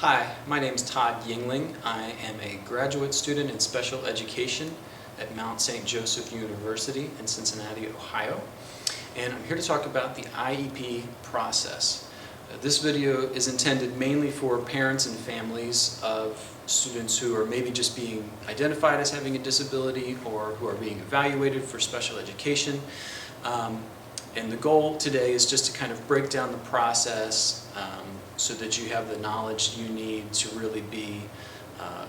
Hi, my name is Todd Yingling. I am a graduate student in special education at Mount St. Joseph University in Cincinnati, Ohio. And I'm here to talk about the IEP process. This video is intended mainly for parents and families of students who are maybe just being identified as having a disability or who are being evaluated for special education. And the goal today is just to kind of break down the process so that you have the knowledge you need to really be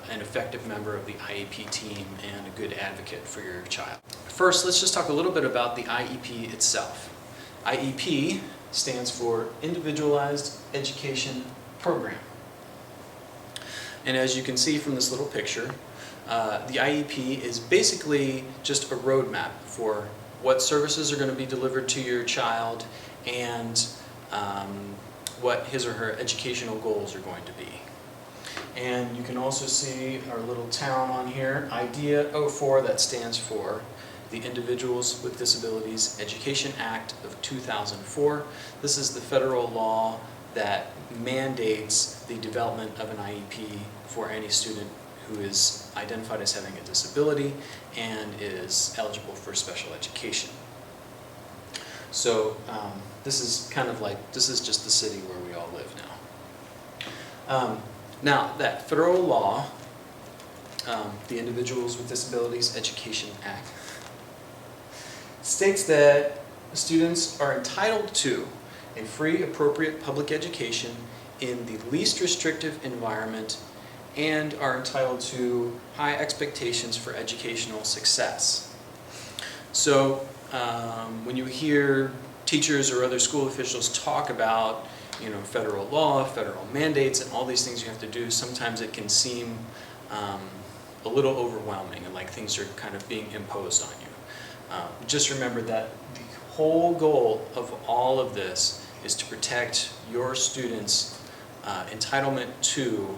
an effective member of the IEP team and a good advocate for your child. First, let's just talk a little bit about the IEP itself. IEP stands for Individualized Education Program. And as you can see from this little picture, the IEP is basically just a roadmap for what services are going to be delivered to your child and what his or her educational goals are going to be. And you can also see our little town on here, IDEA 04, that stands for the Individuals with Disabilities Education Act of 2004. This is the federal law that mandates the development of an IEP for any student who is identified as having a disability and is eligible for special education. So this is kind of like, this is just the city where we all live now. Now that federal law, the Individuals with Disabilities Education Act, states that students are entitled to a free, appropriate public education in the least restrictive environment and are entitled to high expectations for educational success. So when you hear teachers or other school officials talk about federal law, federal mandates, and all these things you have to do, sometimes it can seem a little overwhelming and like things are kind of being imposed on you. Just remember that the whole goal of all of this is to protect your students' entitlement to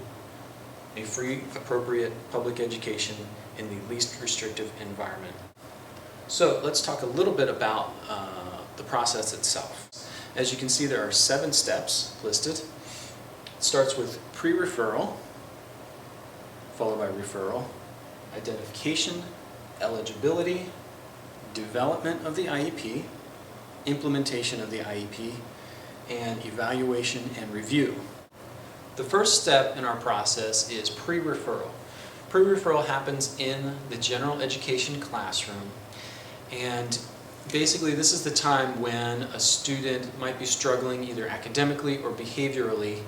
a free, appropriate public education in the least restrictive environment. So let's talk a little bit about the process itself. As you can see, there are 7 steps listed. It starts with pre-referral, followed by referral, identification, eligibility, development of the IEP, implementation of the IEP, and evaluation and review. The first step in our process is pre-referral. Pre-referral happens in the general education classroom, and basically this is the time when a student might be struggling either academically or behaviorally,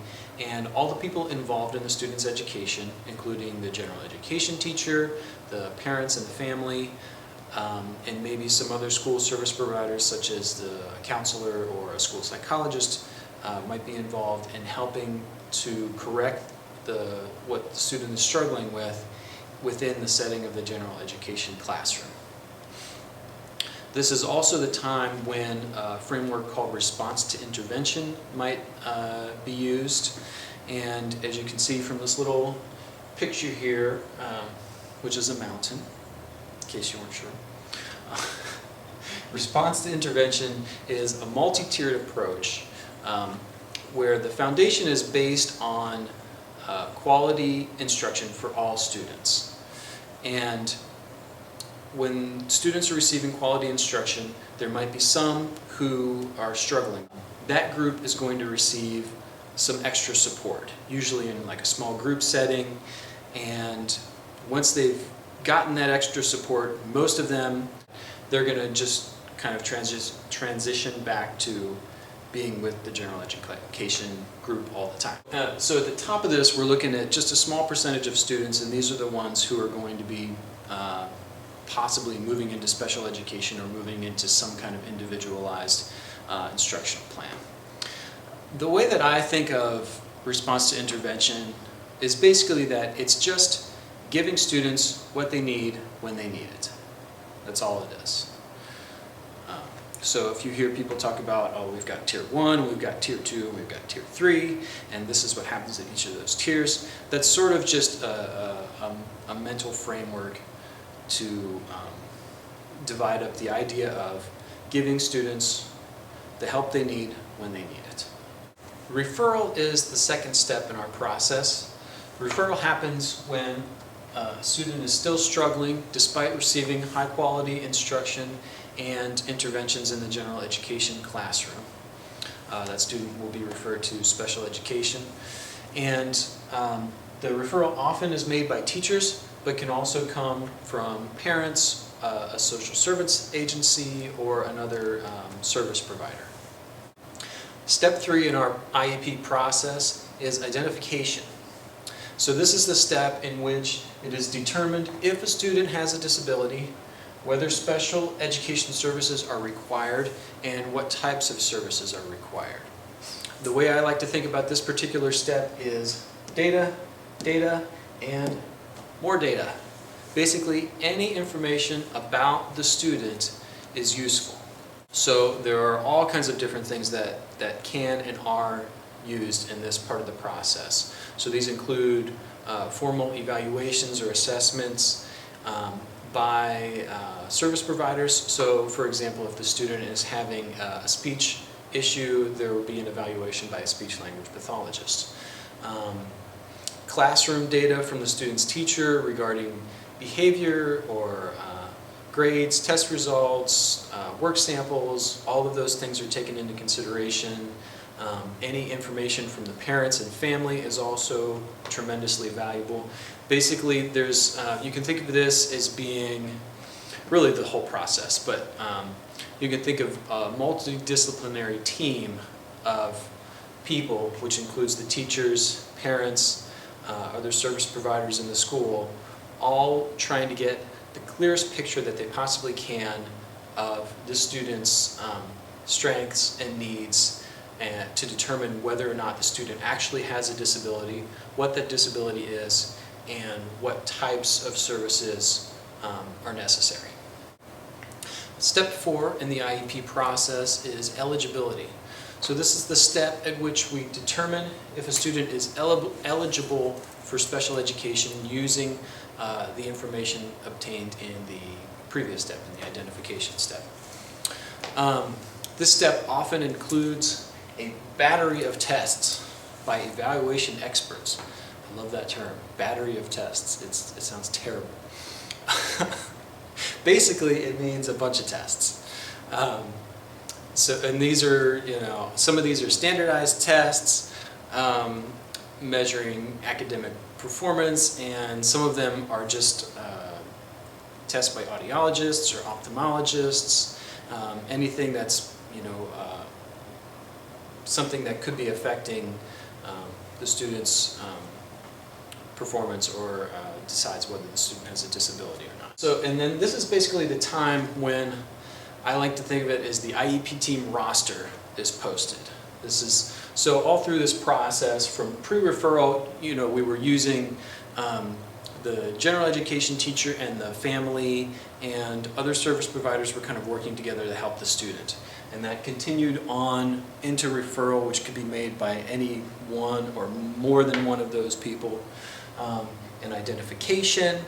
and all the people involved in the student's education, including the general education teacher, the parents and the family, and maybe some other school service providers such as the counselor or a school psychologist might be involved in helping to correct what the student is struggling with within the setting of the general education classroom. This is also the time when a framework called response to intervention might be used. And as you can see from this little picture here, which is a mountain, in case you weren't sure. Response to intervention is a multi-tiered approach where the foundation is based on quality instruction for all students. And when students are receiving quality instruction, there might be some who are struggling. That group is going to receive some extra support, usually in like a small group setting. And once they've gotten that extra support, most of them, they're going to just kind of transition back to being with the general education group all the time. So at the top of this, we're looking at just a small percentage of students, and these are the ones who are going to be possibly moving into special education or moving into some kind of individualized instructional plan. The way that I think of response to intervention is basically that it's just giving students what they need when they need it. That's all it is. So if you hear people talk about, oh, we've got tier 1, we've got tier 2, we've got tier 3, and this is what happens at each of those tiers, that's sort of just a mental framework to divide up the idea of giving students the help they need when they need it. Referral is the second step in our process. Referral happens when a student is still struggling despite receiving high-quality instruction and interventions in the general education classroom. That student will be referred to special education. And the referral often is made by teachers, but can also come from parents, a social service agency, or another service provider. Step 3 in our IEP process is identification. So this is the step in which it is determined if a student has a disability, whether special education services are required, and what types of services are required. The way I like to think about this particular step is data, data, and more data. Basically, any information about the student is useful. So there are all kinds of different things that can and are used in this part of the process. So these include formal evaluations or assessments by service providers. So for example, if the student is having a speech issue, there will be an evaluation by a speech language pathologist. Classroom data from the student's teacher regarding behavior or grades, test results, work samples, all of those things are taken into consideration. Any information from the parents and family is also tremendously valuable. Basically, there's you can think of this as being really the whole process, but you can think of a multidisciplinary team of people, which includes the teachers, parents, other service providers in the school, all trying to get the clearest picture that they possibly can of the student's strengths and needs, and to determine whether or not the student actually has a disability, what that disability is, and what types of services are necessary. Step 4 in the IEP process is eligibility. So this is the step at which we determine if a student is eligible for special education using the information obtained in the previous step, in the identification step. This step often includes a battery of tests by evaluation experts. I love that term, battery of tests. It sounds terrible. Basically, it means a bunch of tests. And these are, some of these are standardized tests measuring academic performance, and some of them are just tests by audiologists or ophthalmologists, anything that's, something that could be affecting the student's performance or decides whether the student has a disability or not. So, and then this is basically the time when I like to think of it as the IEP team roster is posted. So all through this process, from pre-referral, we were using the general education teacher and the family and other service providers were kind of working together to help the student. And that continued on into referral, which could be made by any one or more than one of those people. In identification,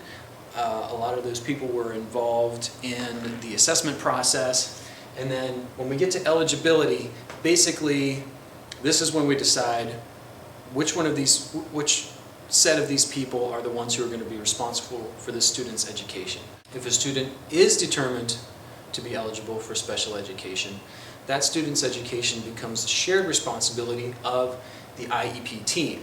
a lot of those people were involved in the assessment process. And then when we get to eligibility, basically this is when we decide which set of these people are the ones who are going to be responsible for the student's education. If a student is determined to be eligible for special education, that student's education becomes the shared responsibility of the IEP team,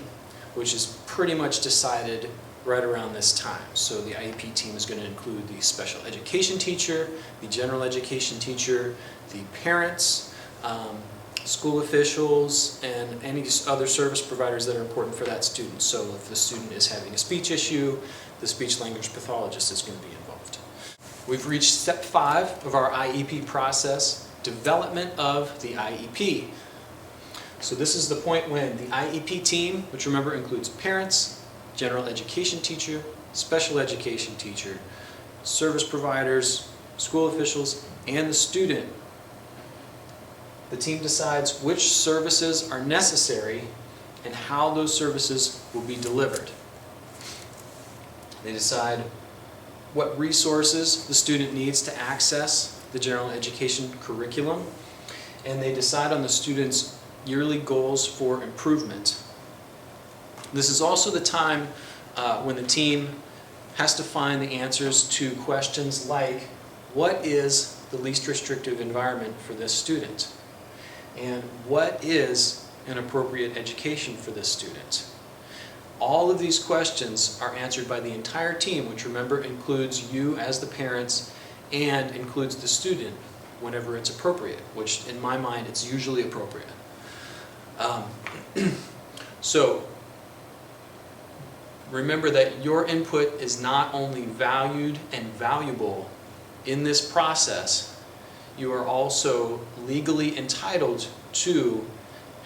which is pretty much decided right around this time. So the IEP team is going to include the special education teacher, the general education teacher, the parents, school officials, and any other service providers that are important for that student. So if the student is having a speech issue, the speech language pathologist is going to be involved. We've reached step 5 of our IEP process, development of the IEP. So this is the point when the IEP team, which remember includes parents, general education teacher, special education teacher, service providers, school officials, and the student. The team decides which services are necessary and how those services will be delivered. They decide what resources the student needs to access the general education curriculum, and they decide on the student's yearly goals for improvement. This is also the time when the team has to find the answers to questions like, what is the least restrictive environment for this student? And what is an appropriate education for this student? All of these questions are answered by the entire team, which, remember, includes you as the parents and includes the student whenever it's appropriate, which in my mind it's usually appropriate. So remember that your input is not only valued and valuable in this process, you are also legally entitled to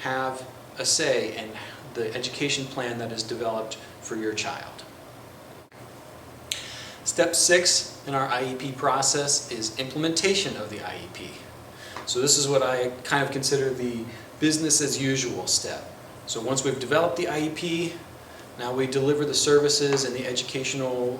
have a say in the education plan that is developed for your child. Step 6 in our IEP process is implementation of the IEP. So this is what I kind of consider the business as usual step. So once we've developed the IEP, now we deliver the services and the educational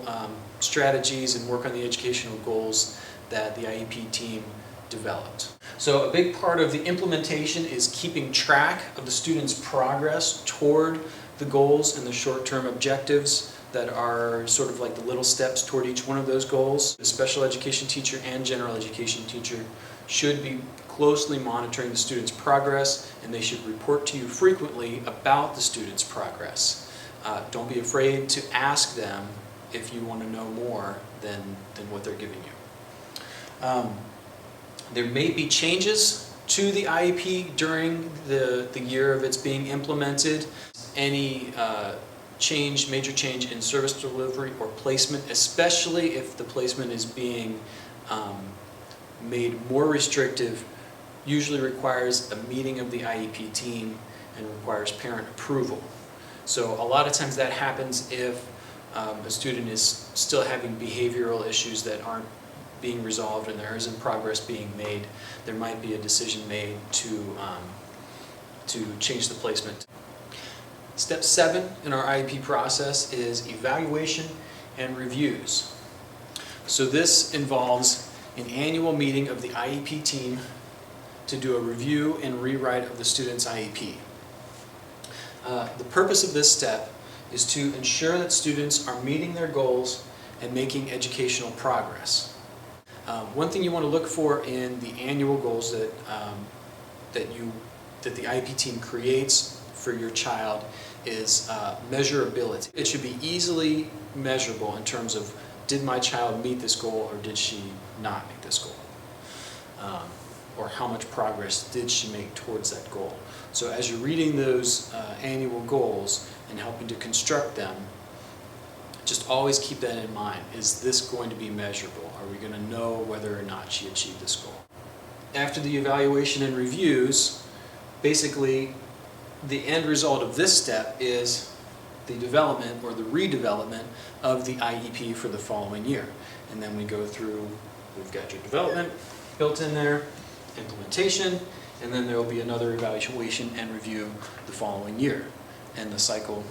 strategies and work on the educational goals that the IEP team developed. So a big part of the implementation is keeping track of the student's progress toward the goals and the short-term objectives that are sort of like the little steps toward each one of those goals. The special education teacher and general education teacher should be closely monitoring the student's progress, and they should report to you frequently about the student's progress. Don't be afraid to ask them if you want to know more than what they're giving you. There may be changes to the IEP during the year of its being implemented. Any major change in service delivery or placement, especially if the placement is being made more restrictive, usually requires a meeting of the IEP team and requires parent approval. So a lot of times that happens if a student is still having behavioral issues that aren't being resolved and there isn't progress being made. There might be a decision made to change the placement. Step 7 in our IEP process is evaluation and reviews. So this involves an annual meeting of the IEP team to do a review and rewrite of the student's IEP. The purpose of this step is to ensure that students are meeting their goals and making educational progress. One thing you want to look for in the annual goals that the IEP team creates for your child is measurability. It should be easily measurable in terms of, did my child meet this goal or did she not meet this goal? Or how much progress did she make towards that goal? So as you're reading those annual goals and helping to construct them, just always keep that in mind. Is this going to be measurable? Are we going to know whether or not she achieved this goal? After the evaluation and reviews, basically the end result of this step is the development or the redevelopment of the IEP for the following year. And then we go through, we've got your development built in there, implementation, and then there will be another evaluation and review the following year. And the cycle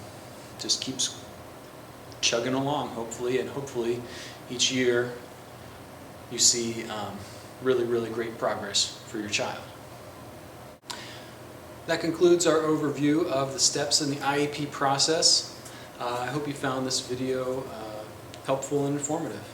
just keeps chugging along, hopefully, and hopefully each year you see really, really great progress for your child. That concludes our overview of the steps in the IEP process. I hope you found this video helpful and informative.